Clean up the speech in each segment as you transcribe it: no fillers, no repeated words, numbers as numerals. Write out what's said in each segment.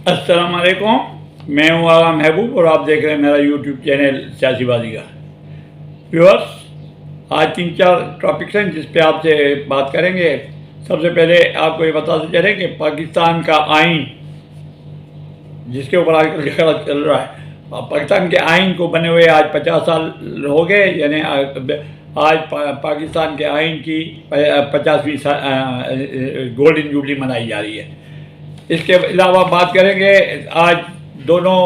السلام علیکم، میں ہوں آغا محبوب اور آپ دیکھ رہے ہیں میرا یوٹیوب چینل سیاسی بازیگر۔ ویورس، آج 3-4 ٹاپکس ہیں جس پہ آپ سے بات کریں گے۔ سب سے پہلے آپ کو یہ بتاتے چلیں کہ پاکستان کا آئین، جس کے اوپر آج کل جھگڑا چل رہا ہے، پاکستان کے آئین کو بنے ہوئے آج 50 سال ہو گئے، یعنی آج پاکستان کے آئین کی 50ویں گولڈن جوبلی منائی جا رہی ہے۔ اس کے علاوہ بات کریں گے آج دونوں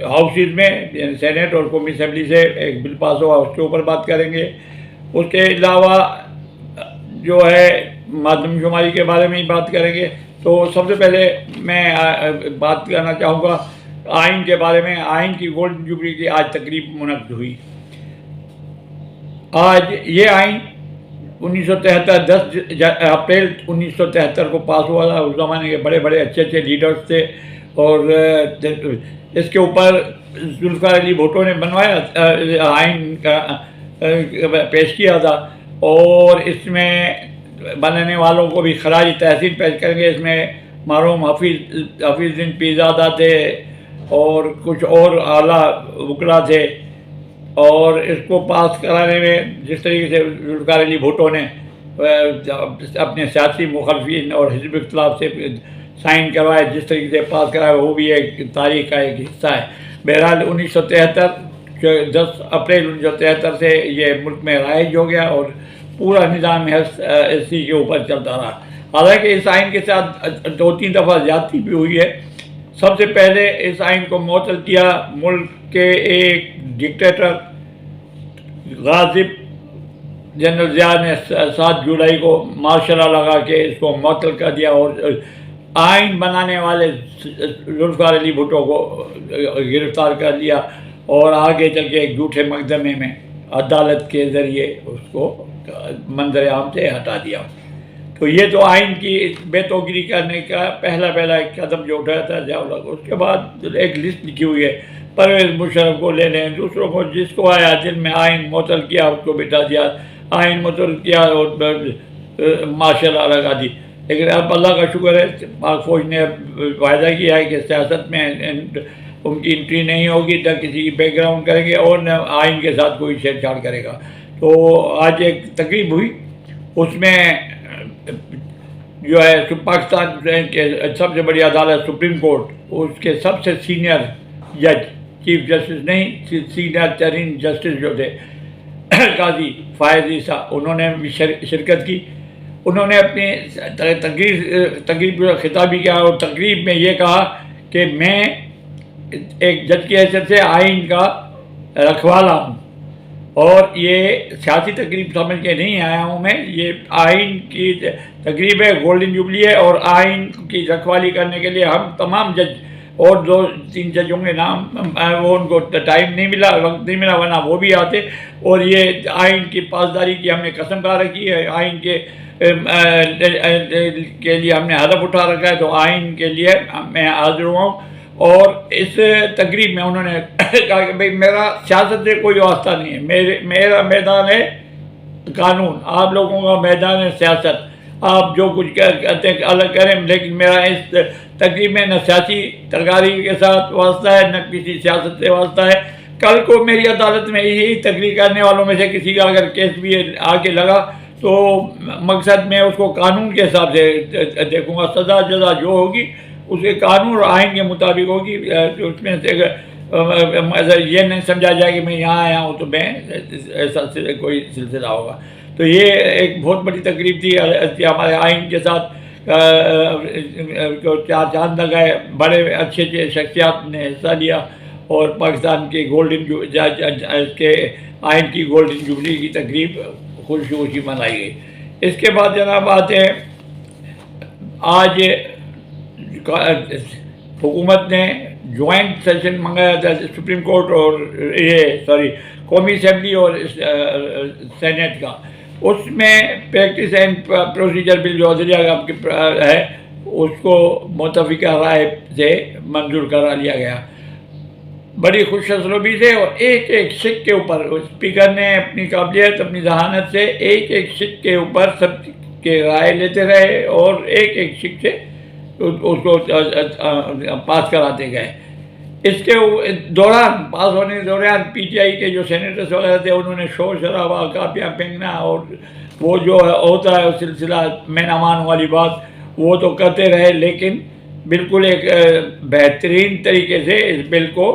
ہاؤسز میں، یعنی سینٹ اور قومی اسمبلی سے ایک بل پاس ہوا، اس کے اوپر بات کریں گے۔ اس کے علاوہ جو ہے مردم شماری کے بارے میں ہی بات کریں گے۔ تو سب سے پہلے میں بات کرنا چاہوں گا آئین کے بارے میں۔ آئین کی گولڈن جوبلی کی آج تقریب منعقد ہوئی۔ آج یہ آئین 1973 10 اپریل 1973 کو پاس ہوا تھا۔ اس زمانے کے بڑے بڑے اچھے لیڈرز تھے، اور اس کے اوپر ذوالفقار علی بھٹو نے بنوایا آئین کا پیش کیا تھا، اور اس میں بنانے والوں کو بھی خراج تحسین پیش کریں گے۔ اس میں مرحوم حفیظ دین پیرزادہ تھے اور کچھ اور اعلیٰ وکلا تھے، اور اس کو پاس کرانے میں جس طریقے سے ذوالفقار علی بھٹو نے اپنے سیاسی مخالفین اور حزب اختلاف سے سائن کروائے، جس طریقے سے پاس کرایا، وہ بھی ایک تاریخ کا ایک حصہ ہے۔ بہرحال 10 اپریل 1973 سے یہ ملک میں رائج ہو گیا، اور پورا نظام اسی کے اوپر چلتا رہا۔ حالانکہ اس آئین کے ساتھ 2-3 دفعہ زیادتی بھی ہوئی ہے۔ سب سے پہلے اس آئین کو معطل کیا ملک کے ایک ڈکٹیٹر غاصب جنرل ضیاء نے 7 جولائی کو مارشل لا لگا کے اس کو معطل کر دیا، اور آئین بنانے والے ذوالفقار علی بھٹو کو گرفتار کر لیا، اور آگے چل کے ایک جھوٹے مقدمے میں عدالت کے ذریعے اس کو منظر عام سے ہٹا دیا۔ تو یہ تو آئین کی بے توقیری کرنے کا پہلا ایک قدم جو اٹھایا تھا ضیاء۔ اس کے بعد ایک لسٹ لکھی ہوئی ہے، پرویز مشرف کو لے لیں، دوسروں کو جس کو آیا دل میں آئین معطل کیا اس کو بٹھا دیا، آئین معطل کیا اور مارشل لا لگا دی۔ لیکن اب اللہ کا شکر ہے، پاک فوج نے وعدہ کیا ہے کہ سیاست میں ان کی انٹری نہیں ہوگی، نہ کسی کی بیک گراؤنڈ کریں گے، اور نہ آئین کے ساتھ کوئی چھیڑ چھاڑ کرے گا۔ تو آج ایک تقریب ہوئی، اس میں جو ہے پاکستان کے سب سے بڑی عدالت سپریم کورٹ، اس کے سب سے سینئر جج، چیف جسٹس نہیں، سینئر ترین جسٹس جو تھے قاضی فائز عیسیٰ، انہوں نے بھی شرکت کی۔ انہوں نے اپنی تقریب کا خطاب بھی کیا، اور تقریب میں یہ کہا کہ میں ایک جج کی حیثیت سے آئین کا رکھوالا ہوں، اور یہ سیاسی تقریب سمجھ کے نہیں آیا ہوں میں، یہ آئین کی تقریب ہے، گولڈن جوبلی ہے، اور آئین کی رکھوالی کرنے کے لیے ہم تمام جج اور 2-3 ججوں کے نام وہ ان کو ٹائم نہیں ملا، وقت نہیں ملا، ورنہ وہ بھی آتے، اور یہ آئین کی پاسداری کی ہم نے قسم کھا رکھی ہے، آئین کے لیے ہم نے حلف اٹھا رکھا ہے، تو آئین کے لیے میں حاضر ہوا ہوں۔ اور اس تقریب میں انہوں نے کہا کہ بھئی میرا سیاست سے کوئی واسطہ نہیں ہے، میرا میدان ہے قانون، آپ لوگوں کا میدان ہے سیاست، آپ جو کچھ کہتے ہیں الگ کریں، لیکن میرا اس تقریب میں نہ سیاسی ترکاری کے ساتھ واسطہ ہے، نہ کسی سیاست سے واسطہ ہے۔ کل کو میری عدالت میں یہی تقریر کرنے والوں میں سے کسی کا اگر کیس بھی آگے لگا، تو مقصد میں اس کو قانون کے حساب سے دیکھوں گا، سزا جزا جو ہوگی اس کے قانون اور آئین کے مطابق ہوگی۔ اس میں سے یہ نہیں سمجھا جائے کہ میں یہاں آیا ہوں تو میں ایسا کوئی سلسلہ ہوگا۔ تو یہ ایک بہت بڑی تقریب تھی، ہمارے آئین کے ساتھ 4 چاند لگائے، بڑے اچھے شخصیات نے حصہ لیا، اور پاکستان کے آئین کی گولڈن جوبلی کی تقریب خوشی منائی گئی۔ اس کے بعد جناب آتے ہیں، آج حکومت نے جوائنٹ سیشن منگایا تھا سپریم کورٹ اور قومی اسمبلی اور سینٹ کا۔ اس میں پریکٹس اینڈ پروسیجر بل جو عدلیہ کا ہے، اس کو متفقہ رائے سے منظور کرا لیا گیا بڑی خوش اسلوبی سے، اور ایک شک کے اوپر اسپیکر نے اپنی قابلیت، اپنی ذہانت سے ایک شک کے اوپر سب کے رائے لیتے رہے، اور ایک شک سے اس کو پاس کراتے گئے. اس کے دوران پاس ہونے کے دوران پی ٹی آئی کے جو سینیٹرس وغیرہ تھے انہوں نے شور شرابہ, کاپیاں پھینکنا اور وہ جو ہوتا ہے سلسلہ مین امان والی بات وہ تو کرتے رہے, لیکن بالکل ایک بہترین طریقے سے اس بل کو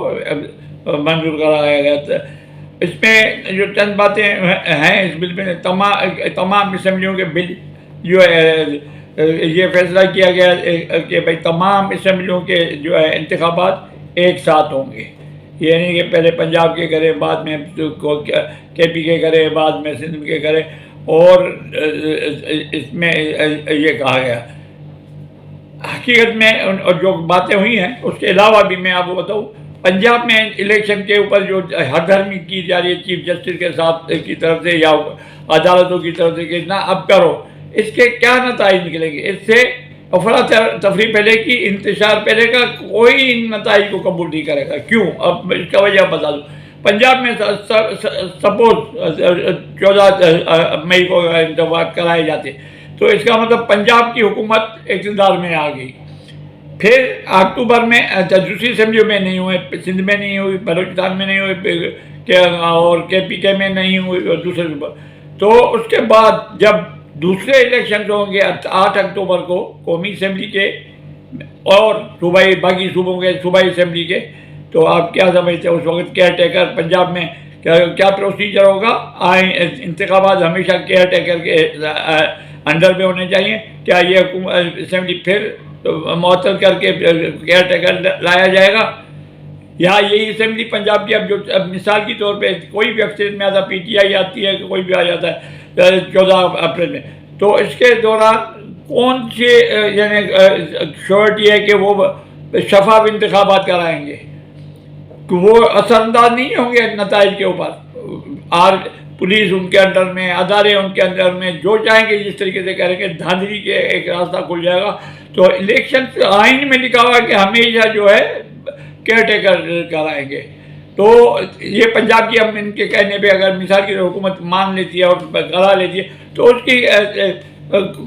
منظور کرایا گیا تھا. اس میں جو چند باتیں ہیں اس بل میں, تمام اسمبلیوں کے بل جو ہے یہ فیصلہ کیا گیا کہ بھائی تمام اسمبلیوں کے جو ہے انتخابات ایک ساتھ ہوں گے. یہ نہیں کہ پہلے پنجاب کے کرے, بعد میں کے پی کے کرے, بعد میں سندھ کے کرے. اور اس میں یہ کہا گیا حقیقت میں جو باتیں ہوئی ہیں اس کے علاوہ بھی میں آپ کو بتاؤں, پنجاب میں الیکشن کے اوپر جو ہر دھرمی کی جا رہی ہے چیف جسٹس کے ساتھ کی طرف سے یا عدالتوں کی طرف سے کہ نہ اب کرو, اس کے کیا نتائج نکلیں گے؟ اس سے افراتفری پہلے کی, انتشار پہلے کا, کوئی ان نتائج کو قبول نہیں کرے گا. کیوں؟ اب اس کا وجہ بتا دوں. پنجاب میں سپوز 14 مئی کو انتخابات کرائے جاتے تو اس کا مطلب پنجاب کی حکومت اقتدار میں آ گئی. پھر اکتوبر میں دوسری اسمبلیوں میں نہیں ہوئے, سندھ میں نہیں ہوئی, بلوچستان میں نہیں ہوئی اور کے پی کے میں نہیں ہوئی اور دوسرے. تو اس کے بعد جب دوسرے الیکشن ہوں گے 8 اکتوبر کو قومی اسمبلی کے اور صوبائی باقی صوبوں کے صوبائی اسمبلی کے, تو آپ کیا سمجھتے ہیں اس وقت کیئر ٹیکر پنجاب میں کیا پروسیجر ہوگا؟ انتخابات ہمیشہ کیئر ٹیکر کے انڈر میں ہونے چاہیے. کیا یہ اسمبلی پھر معطل کر کے کیئر ٹیکر لایا جائے گا؟ یا یہی اسمبلی پنجاب کی اب جو مثال کے طور پہ کوئی بھی اکثریت میں آتا, پی ٹی آئی آتی ہے, کوئی بھی آ جاتا ہے 14 اپریل میں, تو اس کے دوران کون سی یعنی شیورٹی ہے کہ وہ شفاف انتخابات کرائیں گے, کہ وہ اثر انداز نہیں ہوں گے نتائج کے اوپر؟ اور پولیس ان کے انڈر میں, ادارے ان کے اندر میں, جو چاہیں گے جس طریقے سے کریں گے, دھاندلی کے ایک راستہ کھل جائے گا. تو الیکشن آئین میں لکھا ہوا کہ ہمیشہ جو ہے کیئر ٹیکر کرائیں گے. تو یہ پنجاب کی ہم ان کے کہنے پہ اگر مثال کی حکومت مان لیتی ہے اور کرا لیتی ہے تو اس کی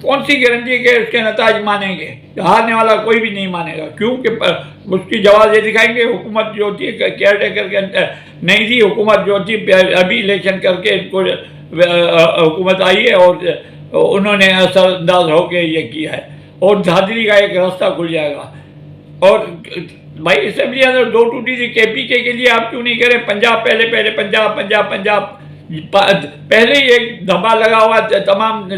کون سی گارنٹی ہے کہ اس کے نتائج مانیں گے؟ ہارنے والا کوئی بھی نہیں مانے گا. کیونکہ اس کی جواز یہ دکھائیں گے حکومت جو ہوتی ہے کیئر ٹیکر کے نہیں تھی, حکومت جو ہوتی ابھی الیکشن کر کے ان کو حکومت آئی ہے اور انہوں نے اثر انداز ہو کے یہ کیا ہے, اور دھاندلی کا ایک راستہ کھل جائے گا. اور بھائی اسمبلی اندر 2 ٹوٹی تھی کے پی کے لیے, آپ کیوں نہیں کریں پنجاب پہلے پنجاب پہلے ہی ایک دھبا لگا ہوا ہے. تمام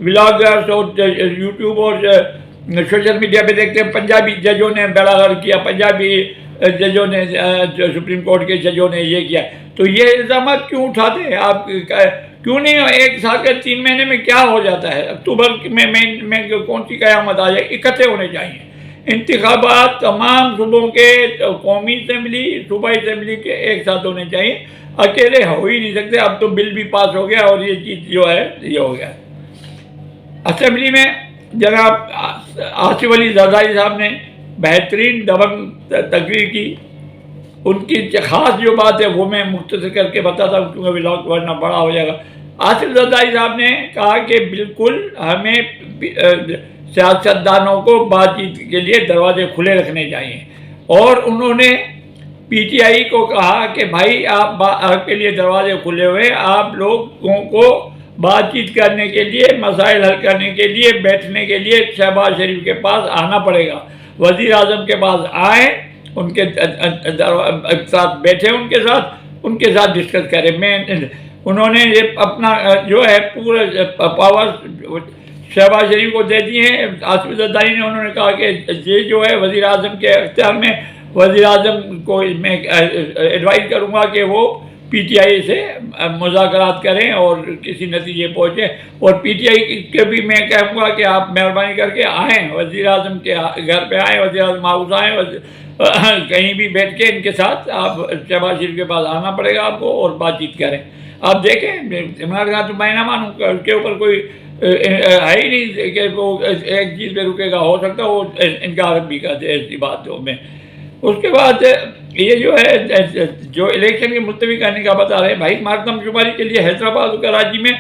ولاگرز اور یوٹیوب اور سوشل میڈیا پہ دیکھتے ہیں پنجابی ججوں نے بیڑا غرق کیا, پنجابی ججوں نے, سپریم کورٹ کے ججوں نے یہ کیا. تو یہ الزامات کیوں اٹھاتے ہیں آپ؟ کیوں نہیں ایک سال کے 3 مہینے میں کیا ہو جاتا ہے؟ اکتوبر میں کون سی قیامت آ جائے؟ اکٹھے ہونے چاہیے انتخابات تمام صوبوں کے, قومی اسمبلی صوبائی اسمبلی کے ایک ساتھ ہونے چاہیے, اکیلے ہو ہی نہیں سکتے. اب تو بل بھی پاس ہو گیا اور یہ چیز جو ہے یہ ہو گیا. اسمبلی میں جناب آصف علی زرداری صاحب نے بہترین دبنگ تقریر کی. ان کی خاص جو بات ہے وہ میں مختصر کر کے بتاتا ہوں کیونکہ ولاگ ورنہ بڑا ہو جائے گا. آصف زرداری صاحب نے کہا کہ بالکل ہمیں سیاستدانوں کو بات چیت کے لیے دروازے کھلے رکھنے چاہیے, اور انہوں نے پی ٹی آئی کو کہا کہ بھائی آپ کے لیے دروازے کھلے ہوئے, آپ لوگوں کو بات چیت کرنے کے لیے, مسائل حل کرنے کے لیے, بیٹھنے کے لیے شہباز شریف کے پاس آنا پڑے گا, وزیر اعظم کے پاس آئیں, ان کے ساتھ بیٹھے, ان کے ساتھ ڈسکس کریں. انہوں نے یہ اپنا جو ہے پورا پاور شہباز شریف کو دے دی ہیں. آصف زرداری نے انہوں نے کہا کہ یہ جو ہے وزیر اعظم کے اختیار میں, وزیر اعظم کو میں ایڈوائز کروں گا کہ وہ پی ٹی آئی سے مذاکرات کریں اور کسی نتیجے پہنچیں, اور پی ٹی آئی کے بھی میں کہوں گا کہ آپ مہربانی کر کے آئیں, وزیر اعظم کے گھر پہ آئیں, وزیر اعظم ہاؤس آئیں, کہیں بھی بیٹھ کے ان کے ساتھ آپ شہباز شریف کے پاس آنا پڑے گا آپ کو اور بات چیت کریں. آپ دیکھیں عمران خان تو میں نہ مانوں اس کے اوپر کوئی ہے ہی نہیں کہ وہ ایک چیز پہ رکے گا, ہو سکتا ہے وہ انکار بھی کرتے ایسی باتوں میں. اس کے بعد یہ جو ہے جو الیکشن کے ملتوی کرنے کا بتا رہے ہیں بھائی, مردم شماری کے لیے حیدرآباد اور کراچی میں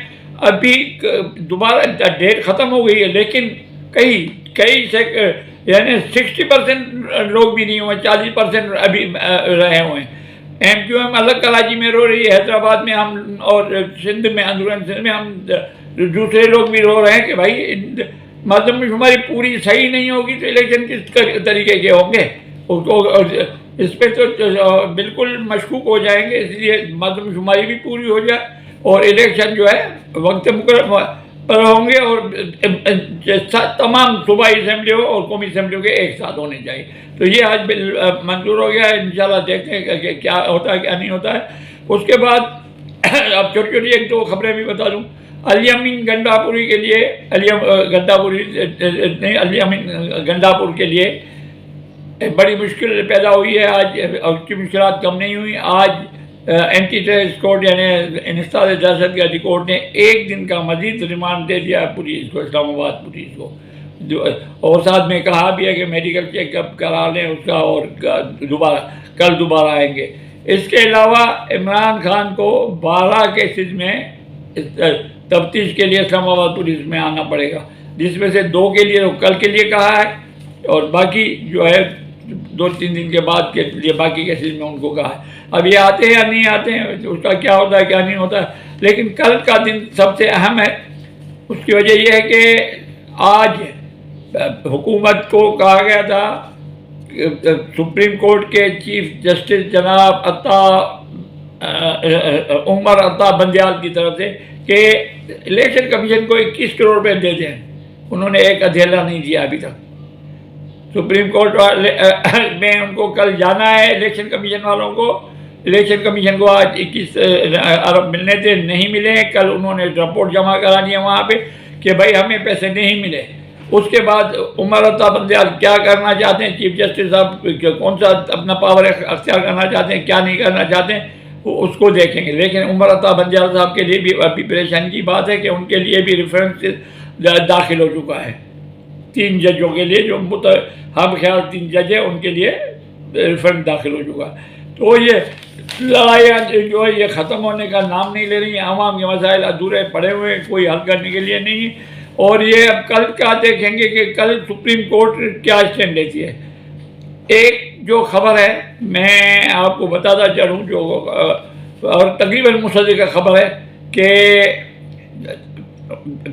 ابھی دوبارہ ڈیٹ ختم ہو گئی ہے, لیکن کئی یعنی 60% لوگ بھی نہیں ہوئے، 40% ابھی رہے ہوئے ہیں۔ ایم کیو ایم الگ کراچی میں رو رہی ہے، حیدرآباد میں ہم اور سندھ میں، اندرون سندھ میں ہم دوسرے لوگ بھی رو رہے ہیں کہ بھائی مردم شماری پوری صحیح نہیں ہوگی تو الیکشن کس طریقے کے ہوں گے؟ اس پہ تو بالکل مشکوک ہو جائیں گے، اس لیے مردم شماری بھی پوری ہو جائے اور الیکشن جو ہے وقت مقرر پر ہوں گے، اور تمام صوبائی اسمبلیوں اور قومی اسمبلیوں کے ایک ساتھ ہونے چاہیے۔ تو یہ آج بل منظور ہو گیا ہے، انشاءاللہ دیکھتے ہیں کہ کیا ہوتا ہے کیا نہیں ہوتا ہے۔ اس کے بعد اب چھوٹی چھوٹی ایک دو خبریں بھی بتا دوں۔ علی امین گنڈاپوری کے لیے، علی امین گنڈاپور کے لیے بڑی مشکل پیدا ہوئی ہے آج، اس کی مشکلات کم نہیں ہوئی۔ آج اینٹی ٹیررسٹ کورٹ یعنی انسداد دہشت گردی کورٹ نے 1 دن کا مزید ریمانڈ دے دیا پولیس کو، اسلام آباد پولیس کو، اور ساتھ میں کہا بھی ہے کہ میڈیکل چیک اپ کرا لیں اس کا، اور کل دوبارہ آئیں گے۔ اس کے علاوہ عمران خان کو 12 کیسز میں تفتیش کے لیے اسلام آباد پولیس میں آنا پڑے گا، جس میں سے 2 کے لیے کل کے لیے کہا ہے، اور باقی جو ہے 2-3 دن کے بعد کے لیے باقی کیسز میں ان کو کہا ہے۔ اب یہ آتے ہیں یا نہیں آتے ہیں، اس کا کیا ہوتا ہے کیا نہیں ہوتا ہے، لیکن کل کا دن سب سے اہم ہے۔ اس کی وجہ یہ ہے کہ آج حکومت کو کہا گیا تھا، سپریم کورٹ کے چیف جسٹس جناب عمر عطا بندیال کی طرف سے، کہ الیکشن کمیشن کو 21 کروڑ روپے دے دیں۔ انہوں نے ایک ادھیلا نہیں دیا ابھی تک۔ سپریم کورٹ میں ان کو کل جانا ہے، الیکشن کمیشن والوں کو۔ الیکشن کمیشن کو آج 21 ارب ملنے تھے، نہیں ملے۔ کل انہوں نے رپورٹ جمع کرانی ہے وہاں پہ کہ بھائی ہمیں پیسے نہیں ملے۔ اس کے بعد عمر عطا بندیال کیا کرنا چاہتے ہیں، چیف جسٹس صاحب کون سا اپنا پاور اختیار کرنا چاہتے ہیں، کیا نہیں کرنا چاہتے ہیں، وہ اس کو دیکھیں گے۔ لیکن عمر عطا بندیال صاحب کے لیے بھی ابھی پریشانی کی بات ہے کہ ان کے لیے بھی ریفرنس داخل ہو چکا ہے 3 ججوں کے لیے، جو ہم خیال 3 جج ہیں، ان کے لیے ریفرنس داخل ہو چکا ہے۔ تو یہ لڑائیاں جو ہے یہ ختم ہونے کا نام نہیں لے رہی ہیں، عوام کے مسائل ادھورے پڑے ہوئے ہیں، کوئی حل کرنے کے لیے نہیں ہے۔ اور یہ اب کل کیا دیکھیں گے کہ کل سپریم کورٹ کیا اسٹینڈ لیتی ہے۔ ایک جو خبر ہے میں آپ کو بتاتا چلوں، جو اور تقریباً مصدقہ خبر ہے کہ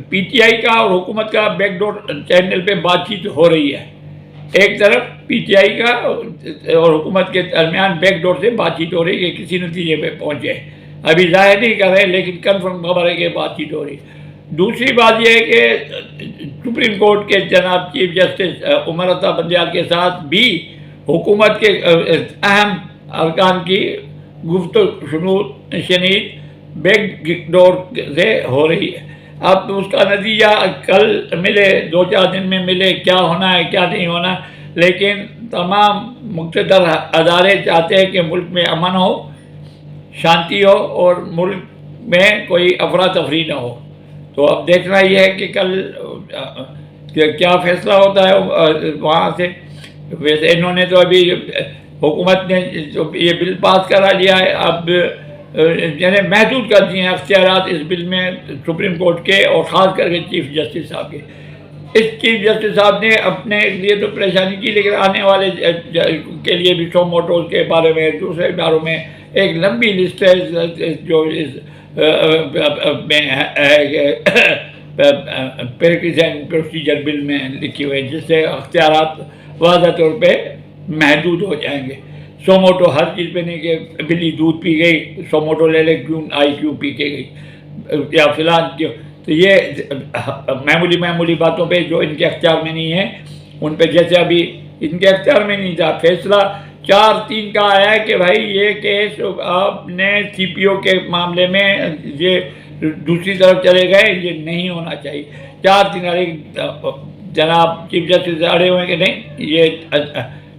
پی ٹی آئی کا اور حکومت کا بیک ڈور چینل پہ بات چیت ہو رہی ہے۔ ایک طرف پی ٹی آئی کا اور حکومت کے درمیان بیک ڈور سے بات چیت ہو رہی ہے کہ کسی نتیجے پہ پہنچے، ابھی ظاہر نہیں کر رہے لیکن کنفرم خبر ہے کہ بات چیت ہو رہی ہے۔ دوسری بات یہ ہے کہ سپریم کورٹ کے جناب چیف جسٹس عمر عطا بندیال کے ساتھ بھی حکومت کے اہم ارکان کی گفتگو شنید بیک ڈور سے ہو رہی ہے۔ اب اس کا نتیجہ کل ملے، 2-4 دن میں ملے، کیا ہونا ہے کیا نہیں ہونا، لیکن تمام مقتدر ادارے چاہتے ہیں کہ ملک میں امن ہو، شانتی ہو، اور ملک میں کوئی افراتفری نہ ہو۔ تو اب دیکھنا یہ ہے کہ کل کیا فیصلہ ہوتا ہے وہاں سے۔ ویسے انہوں نے تو ابھی حکومت نے جو یہ بل پاس کرا لیا ہے، اب یعنی محدود کر دیے ہیں اختیارات اس بل میں سپریم کورٹ کے، اور خاص کر کے چیف جسٹس صاحب کے۔ اس چیف جسٹس صاحب نے اپنے لیے تو پریشانی کی، لیکن آنے والے کے لیے بھی سو موٹوز کے بارے میں، دوسرے اداروں میں ایک لمبی لسٹ ہے جو پریکٹس پروسیجر بل میں لکھی ہوئی ہے، جس سے اختیارات واضح طور پہ محدود ہو جائیں گے۔ سو موٹو ہر چیز پہ نہیں کہ بلی دودھ پی گئی، سو موٹو لے لے کیوں پی کے گئی، یا فلان کیوں۔ تو یہ معمولی باتوں پہ جو ان کے اختیار میں نہیں ہے، ان پہ جیسے ابھی ان کے اختیار میں نہیں تھا، فیصلہ 4-3 کا آیا ہے کہ بھائی یہ کیس آپ نے سی پی او کے معاملے میں یہ دوسری طرف چلے گئے، یہ نہیں ہونا چاہیے۔ 4-3 جناب چیف جسٹس اڑے ہوئے کہ نہیں، یہ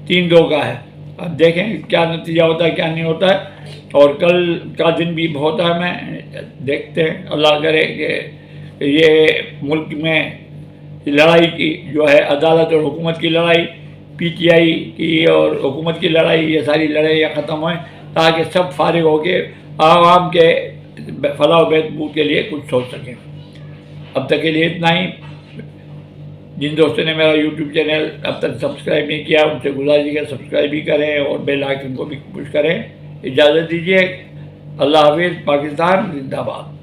3-2 کا ہے۔ اب دیکھیں کیا نتیجہ ہوتا ہے کیا نہیں ہوتا ہے، اور کل کا دن بھی بہت اہم ہے۔ دیکھتے ہیں، اللہ کرے کہ یہ ملک میں لڑائی کی جو ہے عدالت اور حکومت کی لڑائی، پی ٹی آئی کی اور حکومت کی لڑائی، یہ ساری لڑائیاں ختم ہوئیں تاکہ سب فارغ ہو کے عوام کے فلاح و بہبود کے لیے کچھ سوچ سکیں۔ اب تک کے لیے اتنا ہی۔ جن دوستوں نے میرا یوٹیوب چینل اب تک سبسکرائب نہیں کیا ان سے گزارش ہے سبسکرائب بھی کریں اور بیل آئکن کو بھی پش کریں. اجازت دیجیے. اللہ حافظ. پاکستان زندہ باد.